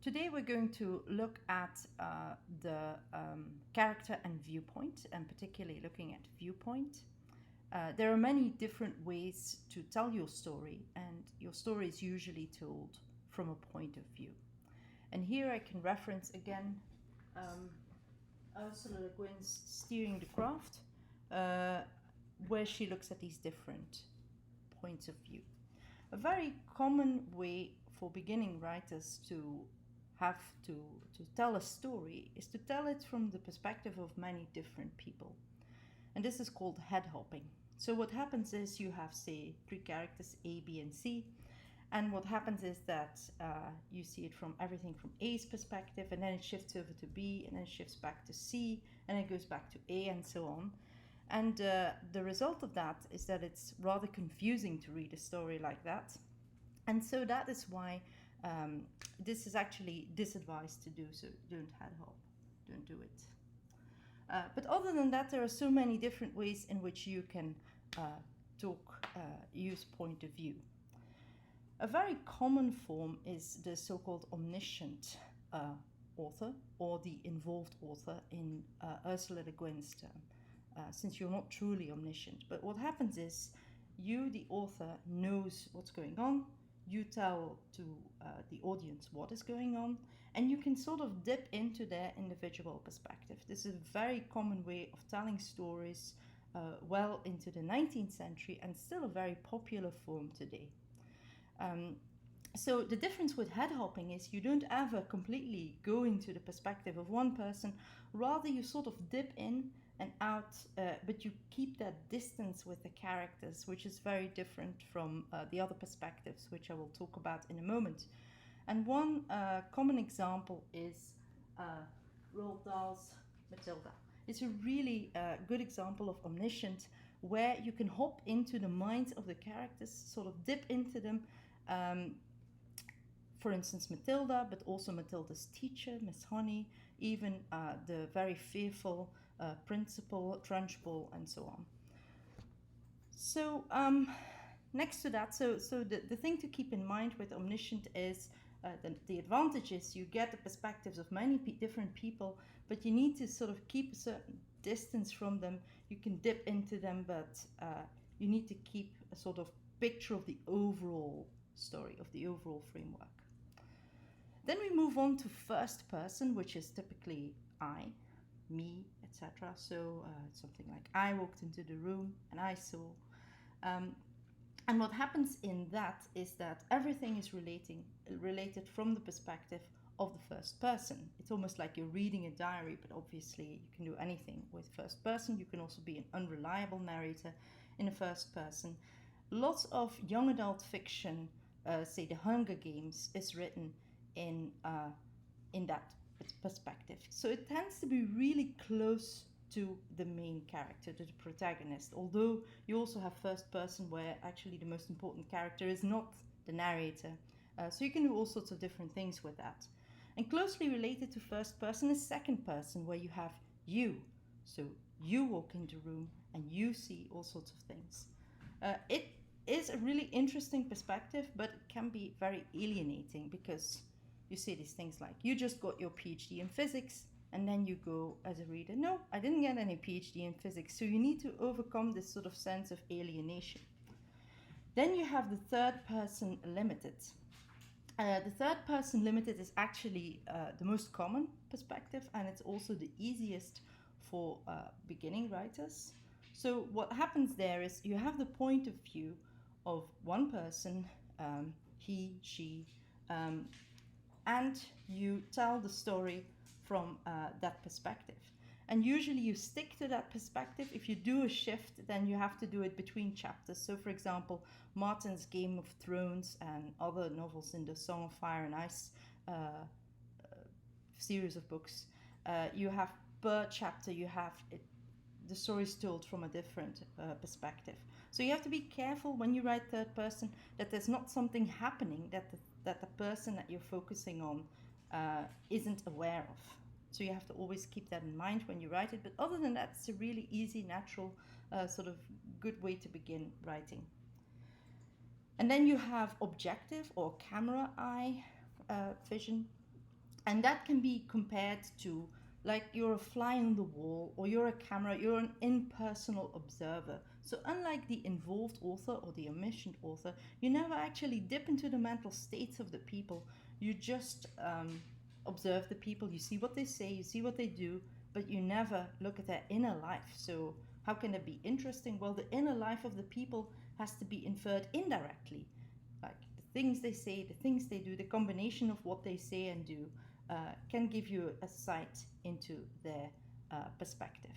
Today we're going to look at the character and viewpoint, and particularly looking at viewpoint. There are many different ways to tell your story, and your story is usually told from a point of view. And here I can reference again Ursula Le Guin's Steering the Craft, where she looks at these different points of view. A very common way for beginning writers to have to tell a story is to tell it from the perspective of many different people. And this is called head hopping. So what happens is you have, say, three characters, A, B, and C. And what happens is that you see it from everything from A's perspective, and then it shifts over to B, and then it shifts back to C, and it goes back to A, and so on. And the result of that is that it's rather confusing to read a story like that. And so that is why this is actually disadvised to do, so don't head hop, don't do it. But other than that, there are so many different ways in which you can use point of view. A very common form is the so-called omniscient author, or the involved author in Ursula Le Guin's term, since you're not truly omniscient. But what happens is you, the author, knows what's going on. You tell to the audience what is going on, and you can sort of dip into their individual perspective. This is a very common way of telling stories well into the 19th century, and still a very popular form today. So the difference with head hopping is you don't ever completely go into the perspective of one person, rather you sort of dip in and out, but you keep that distance with the characters, which is very different from the other perspectives, which I will talk about in a moment. And one common example is Roald Dahl's Matilda. It's a really good example of omniscient, where you can hop into the minds of the characters, sort of dip into them. For instance, Matilda, but also Matilda's teacher, Miss Honey, even the very fearful principal, Trunchbull, and so on. So next to that, so the thing to keep in mind with omniscient is the advantage is you get the perspectives of many different people, but you need to sort of keep a certain distance from them. You can dip into them, but you need to keep a sort of picture of the overall story, of the overall framework. Then we move on to first person, which is typically I, me, etc. So something like I walked into the room and I saw. And what happens in that is that everything is related from the perspective of the first person. It's almost like you're reading a diary, but obviously you can do anything with first person. You can also be an unreliable narrator in the first person. Lots of young adult fiction, say The Hunger Games, is written in that perspective. So it tends to be really close to the main character, to the protagonist, although you also have first person where actually the most important character is not the narrator. So you can do all sorts of different things with that. And closely related to first person is second person, where you have you. So you walk into a room and you see all sorts of things. It is a really interesting perspective, but it can be very alienating, because you see these things like, you just got your PhD in physics, and then you go as a reader, no, I didn't get any PhD in physics. So you need to overcome this sort of sense of alienation. Then you have the third person limited. The third person limited is actually the most common perspective, and it's also the easiest for beginning writers. So what happens there is you have the point of view of one person, he, she, and you tell the story from that perspective. And usually you stick to that perspective. If you do a shift, then you have to do it between chapters. So for example, Martin's Game of Thrones and other novels in the Song of Fire and Ice series of books, you have per chapter, you have the story is told from a different perspective. So you have to be careful when you write third person that there's not something happening that the person that you're focusing on isn't aware of. So you have to always keep that in mind when you write it. But other than that, it's a really easy, natural, sort of good way to begin writing. And then you have objective or camera eye vision. And that can be compared to like you're a fly on the wall, or you're a camera, you're an impersonal observer. So unlike the involved author or the omniscient author, you never actually dip into the mental states of the people. You just observe the people, you see what they say, you see what they do, but you never look at their inner life. So how can that be interesting? Well, the inner life of the people has to be inferred indirectly, like the things they say, the things they do, the combination of what they say and do can give you a sight into their perspective.